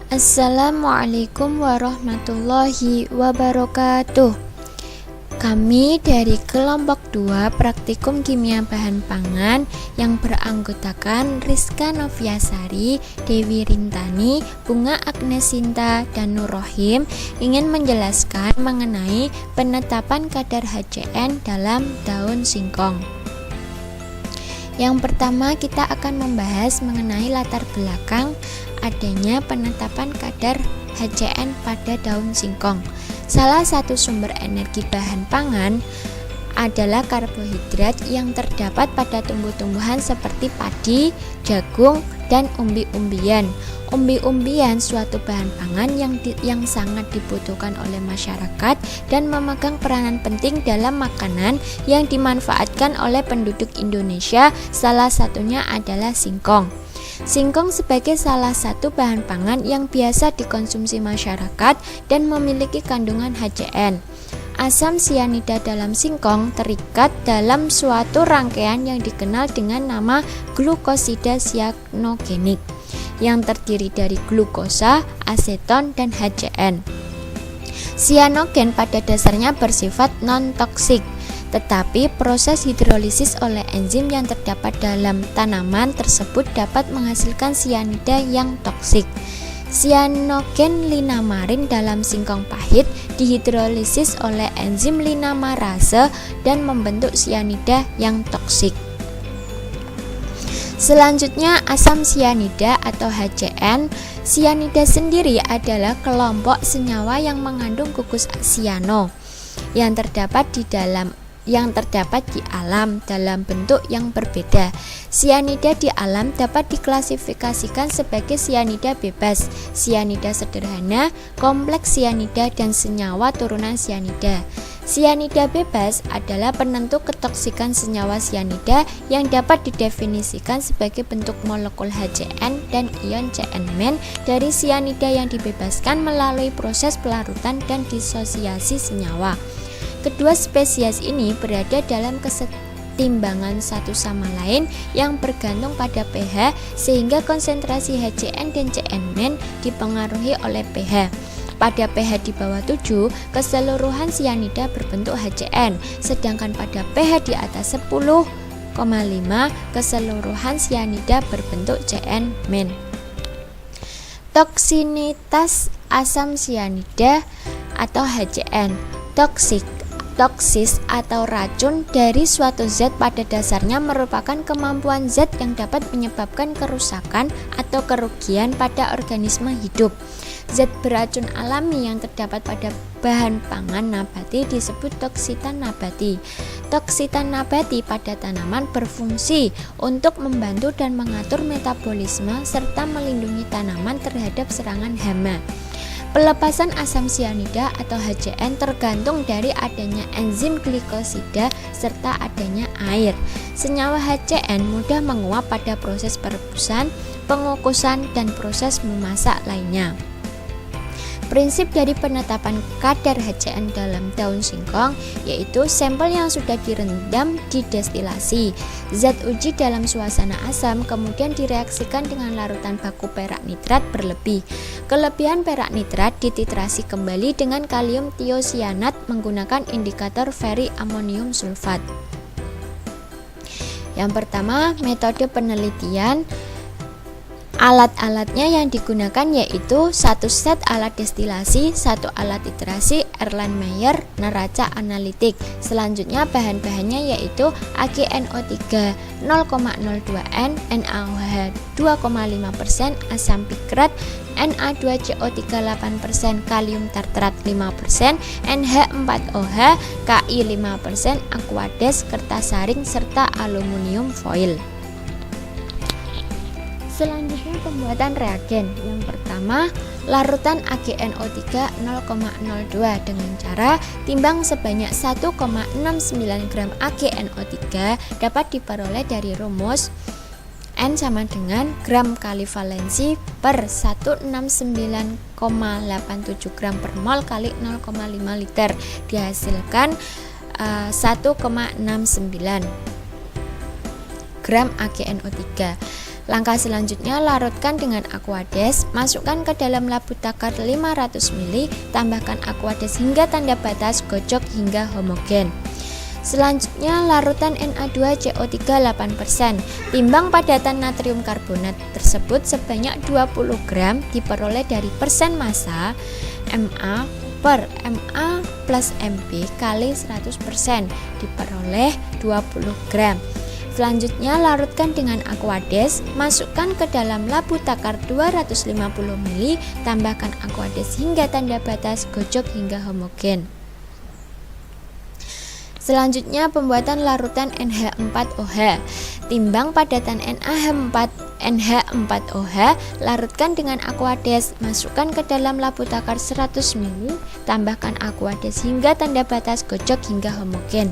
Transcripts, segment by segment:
Assalamualaikum warahmatullahi wabarakatuh. Kami dari kelompok 2 Praktikum Kimia Bahan Pangan yang beranggotakan Rizka Noviasari, Dewi Rintani, Bunga Agnesinta, dan Nur Rohim ingin menjelaskan mengenai penetapan kadar HCN dalam daun singkong. Yang pertama, kita akan membahas mengenai latar belakang adanya penetapan kadar HCN pada daun singkong. Salah satu sumber energi bahan pangan adalah karbohidrat yang terdapat pada tumbuh-tumbuhan seperti padi, jagung, dan umbi-umbian. Umbi-umbian suatu bahan pangan yang sangat dibutuhkan oleh masyarakat dan memegang peranan penting dalam makanan yang dimanfaatkan oleh penduduk Indonesia, salah satunya adalah singkong. Singkong sebagai salah satu bahan pangan yang biasa dikonsumsi masyarakat dan memiliki kandungan HCN. Asam sianida dalam singkong terikat dalam suatu rangkaian yang dikenal dengan nama glukosida cyanogenik yang terdiri dari glukosa, aseton, dan HCN. Sianogen pada dasarnya bersifat non-toksik, tetapi proses hidrolisis oleh enzim yang terdapat dalam tanaman tersebut dapat menghasilkan sianida yang toksik. Sianogen linamarin dalam singkong pahit dihidrolisis oleh enzim linamarase dan membentuk sianida yang toksik. Selanjutnya, asam sianida atau HCN. Sianida sendiri adalah kelompok senyawa yang mengandung gugus siano yang terdapat di alam dalam bentuk yang berbeda. Sianida di alam dapat diklasifikasikan sebagai sianida bebas, sianida sederhana, kompleks sianida, dan senyawa turunan sianida. Sianida bebas adalah penentu ketoksikan senyawa sianida yang dapat didefinisikan sebagai bentuk molekul HCN dan ion CN- dari sianida yang dibebaskan melalui proses pelarutan dan disosiasi senyawa. Kedua spesies ini berada dalam kesetimbangan satu sama lain yang bergantung pada pH, sehingga konsentrasi HCN dan CN- dipengaruhi oleh pH. Pada pH di bawah 7, keseluruhan sianida berbentuk HCN, sedangkan pada pH di atas 10,5, keseluruhan sianida berbentuk CN-. Toksinitas asam sianida atau HCN. Toksis atau racun dari suatu zat pada dasarnya merupakan kemampuan zat yang dapat menyebabkan kerusakan atau kerugian pada organisme hidup. Zat beracun alami yang terdapat pada bahan pangan nabati disebut toksitan nabati. Toksitan nabati pada tanaman berfungsi untuk membantu dan mengatur metabolisme serta melindungi tanaman terhadap serangan hama. Pelepasan asam sianida atau HCN tergantung dari adanya enzim glikosida serta adanya air. Senyawa HCN mudah menguap pada proses perebusan, pengukusan, dan proses memasak lainnya. Prinsip dari penetapan kadar HCN dalam daun singkong yaitu sampel yang sudah direndam didestilasi. Zat uji dalam suasana asam kemudian direaksikan dengan larutan baku perak nitrat berlebih. Kelebihan perak nitrat dititrasi kembali dengan kalium tiosianat menggunakan indikator feri-amonium sulfat. Yang pertama, metode penelitian. Alat-alatnya yang digunakan yaitu 1 set alat destilasi, 1 alat titrasi, Erlenmeyer, neraca analitik. Selanjutnya bahan-bahannya yaitu AgNO3 0,02N, NaOH 2,5%, asam pikrat, Na2CO3 8%, kalium tartrat 5%, NH4OH, Ki 5%, aquades, kertas saring, serta aluminium foil. Selanjutnya pembuatan reagen. Yang pertama, larutan AgNO3 0,02 dengan cara timbang sebanyak 1,69 gram AgNO3 dapat diperoleh dari rumus N sama dengan gram kali valensi per 169,87 gram per mol kali 0,5 liter dihasilkan 1,69 gram AgNO3. Langkah selanjutnya, larutkan dengan Aquades, masukkan ke dalam labu takar 500 ml, tambahkan Aquades hingga tanda batas, gocok hingga homogen. Selanjutnya, larutan Na2CO3 8%. Timbang padatan natrium karbonat tersebut sebanyak 20 gram, diperoleh dari persen massa Ma per Ma plus Mb kali 100%, diperoleh 20 gram. Selanjutnya, larutkan dengan Aquades, masukkan ke dalam labu takar 250 ml, tambahkan Aquades hingga tanda batas, gocok hingga homogen. Selanjutnya, pembuatan larutan NH4OH. Timbang padatan NH4OH, larutkan dengan Aquades, masukkan ke dalam labu takar 100 ml, tambahkan Aquades hingga tanda batas, gocok hingga homogen.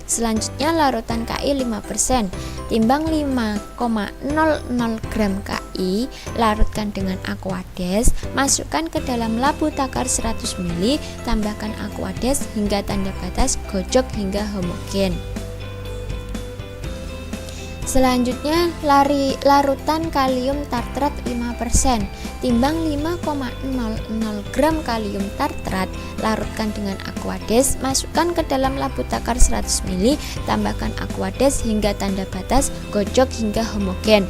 Selanjutnya, larutan Ki 5%. Timbang 5,00 gram Ki, larutkan dengan Aquades, masukkan ke dalam labu takar 100 ml, tambahkan Aquades hingga tanda batas, gocok hingga homogen. Selanjutnya, larutan kalium tartrat 5%. Timbang 5,00 gram kalium tartrat, larutkan dengan Aquades, masukkan ke dalam labu takar 100 ml, tambahkan Aquades hingga tanda batas, gocok hingga homogen.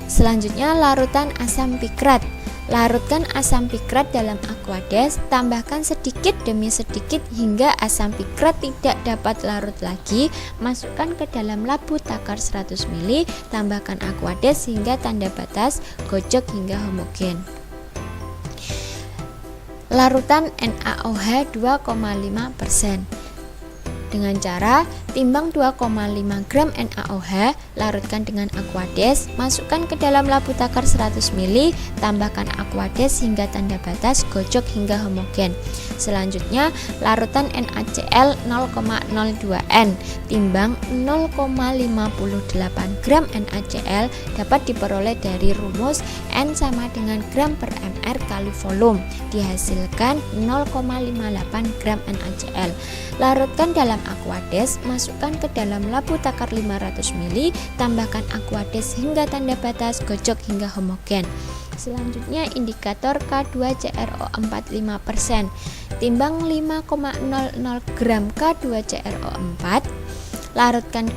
Selanjutnya, larutan asam pikrat. Larutkan asam pikrat dalam Aquades, tambahkan sedikit demi sedikit hingga asam pikrat tidak dapat larut lagi, masukkan ke dalam labu takar 100 ml, tambahkan Aquades hingga tanda batas, gocok hingga homogen. Larutan NaOH 2,5%. Dengan cara, timbang 2,5 gram NaOH, larutkan dengan Aquades, masukkan ke dalam labu takar 100 ml, tambahkan Aquades hingga tanda batas, gocok hingga homogen. Selanjutnya, larutan NaCl 0,02N. Timbang 0,58 gram NaCl dapat diperoleh dari rumus N sama dengan gram per mr kali volume. Dihasilkan 0,58 gram NaCl. Larutkan dalam Aquades, masukkan ke dalam labu takar 500 ml, tambahkan Aquades hingga tanda batas, gocok hingga homogen. Selanjutnya, indikator K2CrO4 5%. Timbang 5,00 gram K2CrO4, larutkan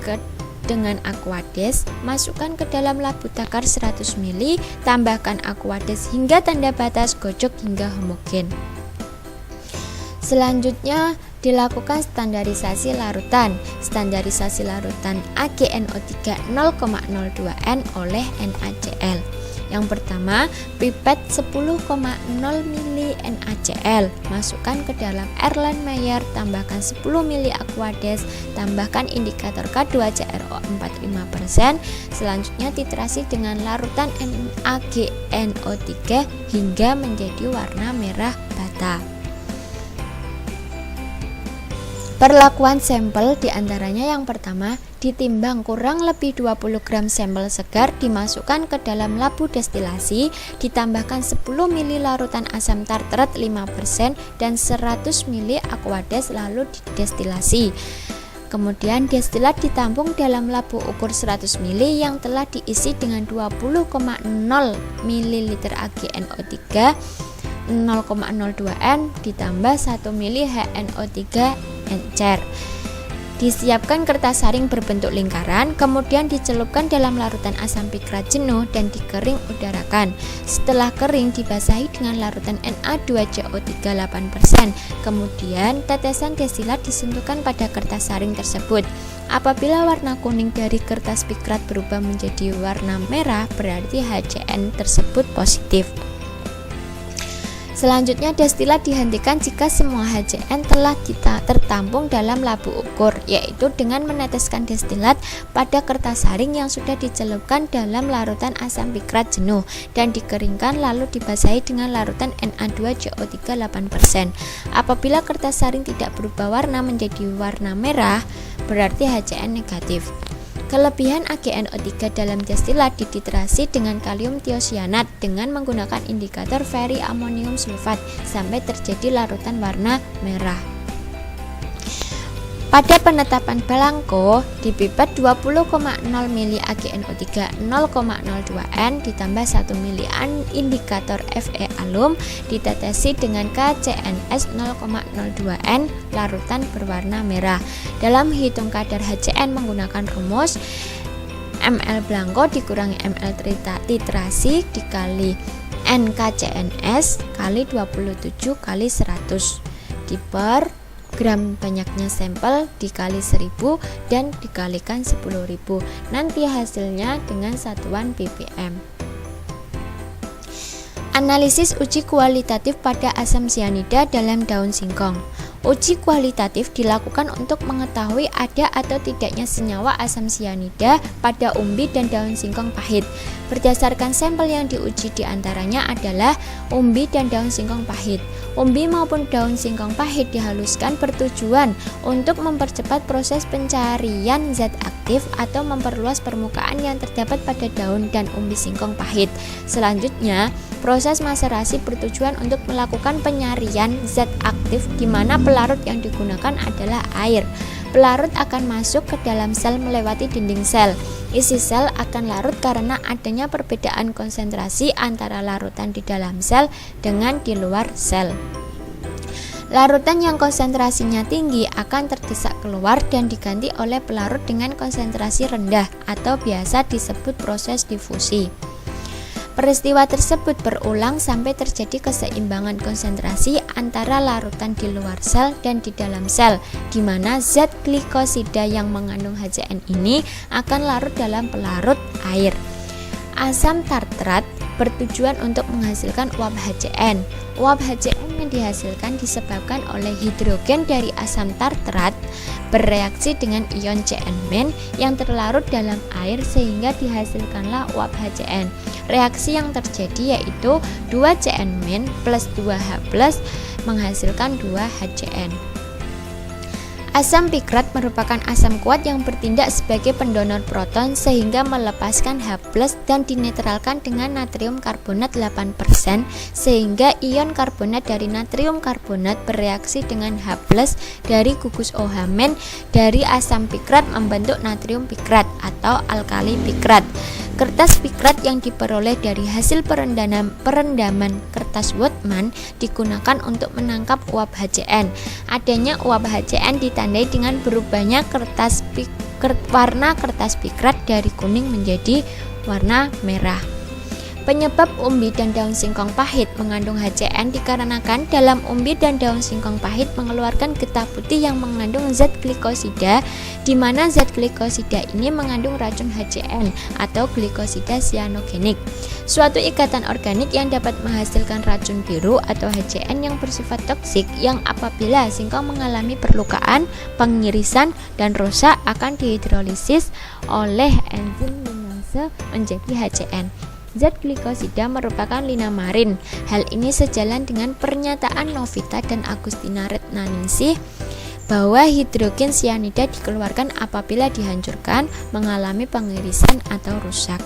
dengan Aquades, masukkan ke dalam labu takar 100 ml, tambahkan Aquades hingga tanda batas, gocok hingga homogen. Selanjutnya, dilakukan standarisasi larutan. Standarisasi larutan AgNO3 0,02N oleh NaCl. Yang pertama, pipet 10,0 ml NaCl, masukkan ke dalam Erlenmeyer, tambahkan 10 ml Aquades, tambahkan indikator K2CrO4 5%. Selanjutnya, titrasi dengan larutan AgNO3 hingga menjadi warna merah bata. Perlakuan sampel diantaranya yang pertama, ditimbang kurang lebih 20 gram sampel segar, dimasukkan ke dalam labu destilasi, ditambahkan 10 ml larutan asam tartrat 5% dan 100 ml Aquades lalu didestilasi. Kemudian destilat ditampung dalam labu ukur 100 ml yang telah diisi dengan 20,0 ml AgNO3 0,02N ditambah 1 ml HNO3 encer. Disiapkan kertas saring berbentuk lingkaran, kemudian dicelupkan dalam larutan asam pikrat jenuh dan dikering udarakan. Setelah kering, dibasahi dengan larutan Na2CO3 8%. Kemudian tetesan destilat disentuhkan pada kertas saring tersebut. Apabila warna kuning dari kertas pikrat berubah menjadi warna merah, berarti HCN tersebut positif. Selanjutnya, destilat dihentikan jika semua HCN telah tertampung dalam labu ukur, yaitu dengan meneteskan destilat pada kertas saring yang sudah dicelupkan dalam larutan asam pikrat jenuh dan dikeringkan lalu dibasahi dengan larutan Na2CO3 8%. Apabila kertas saring tidak berubah warna menjadi warna merah, berarti HCN negatif. Kelebihan AgNO3 dalam destilat dititrasi dengan kalium tiosianat dengan menggunakan indikator feri-amonium sulfat sampai terjadi larutan warna merah. Pada penetapan belangko di pipet 20,0 mili AgNO3 0,02 N ditambah 1 mili indikator Fe alum ditetesi dengan KCNS 0,02 N larutan berwarna merah. Dalam hitung kadar HCN menggunakan rumus ml belangko dikurangi ml titrasi dikali N KCNS kali 27 kali 100 diper gram banyaknya sampel dikali 1000 dan dikalikan 10.000. Nanti hasilnya dengan satuan ppm. Analisis uji kualitatif pada asam sianida dalam daun singkong. Uji kualitatif dilakukan untuk mengetahui ada atau tidaknya senyawa asam sianida pada umbi dan daun singkong pahit. Berdasarkan sampel yang diuji diantaranya adalah umbi dan daun singkong pahit. Umbi maupun daun singkong pahit dihaluskan bertujuan untuk mempercepat proses pencarian zat aktif atau memperluas permukaan yang terdapat pada daun dan umbi singkong pahit. Selanjutnya, proses maserasi bertujuan untuk melakukan penyarian zat aktif di mana pelarut yang digunakan adalah air. Pelarut akan masuk ke dalam sel melewati dinding sel. Isi sel akan larut karena adanya perbedaan konsentrasi antara larutan di dalam sel dengan di luar sel. Larutan yang konsentrasinya tinggi akan terdesak keluar dan diganti oleh pelarut dengan konsentrasi rendah atau biasa disebut proses difusi. Peristiwa tersebut berulang sampai terjadi keseimbangan konsentrasi antara larutan di luar sel dan di dalam sel, di mana zat glikosida yang mengandung HCN ini akan larut dalam pelarut air. Asam tartrat bertujuan untuk menghasilkan uap HCN. Uap HCN yang dihasilkan disebabkan oleh hidrogen dari asam tartrat bereaksi dengan ion CN- yang terlarut dalam air sehingga dihasilkanlah uap HCN. Reaksi yang terjadi yaitu 2 CN- plus 2H+ menghasilkan 2 HCN. Asam pikrat merupakan asam kuat yang bertindak sebagai pendonor proton sehingga melepaskan H+ dan dinetralkan dengan natrium karbonat 8% sehingga ion karbonat dari natrium karbonat bereaksi dengan H+ dari gugus OH- dari asam pikrat membentuk natrium pikrat atau alkali pikrat. Kertas pikrat yang diperoleh dari hasil perendaman kertas Wurtman digunakan untuk menangkap uap HCN. Adanya uap HCN ditandai dengan berubahnya warna kertas pikrat dari kuning menjadi warna merah. Penyebab umbi dan daun singkong pahit mengandung HCN dikarenakan dalam umbi dan daun singkong pahit mengeluarkan getah putih yang mengandung zat glikosida, di mana zat glikosida ini mengandung racun HCN atau glikosida sianogenik, suatu ikatan organik yang dapat menghasilkan racun biru atau HCN yang bersifat toksik yang apabila singkong mengalami perlukaan, pengirisan, dan rusak akan dihidrolisis oleh enzim linase menjadi HCN. Zat glikosida merupakan linamarin. Hal ini sejalan dengan pernyataan Novita dan Agustina Retnaningsih bahwa hidrogen sianida dikeluarkan apabila dihancurkan, mengalami pengirisan atau rusak.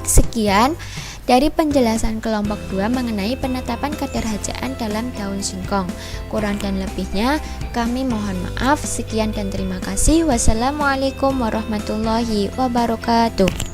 Sekian dari penjelasan kelompok 2 mengenai penetapan kadar HCN dalam daun singkong. Kurang dan lebihnya kami mohon maaf. Sekian dan terima kasih. Wassalamualaikum warahmatullahi wabarakatuh.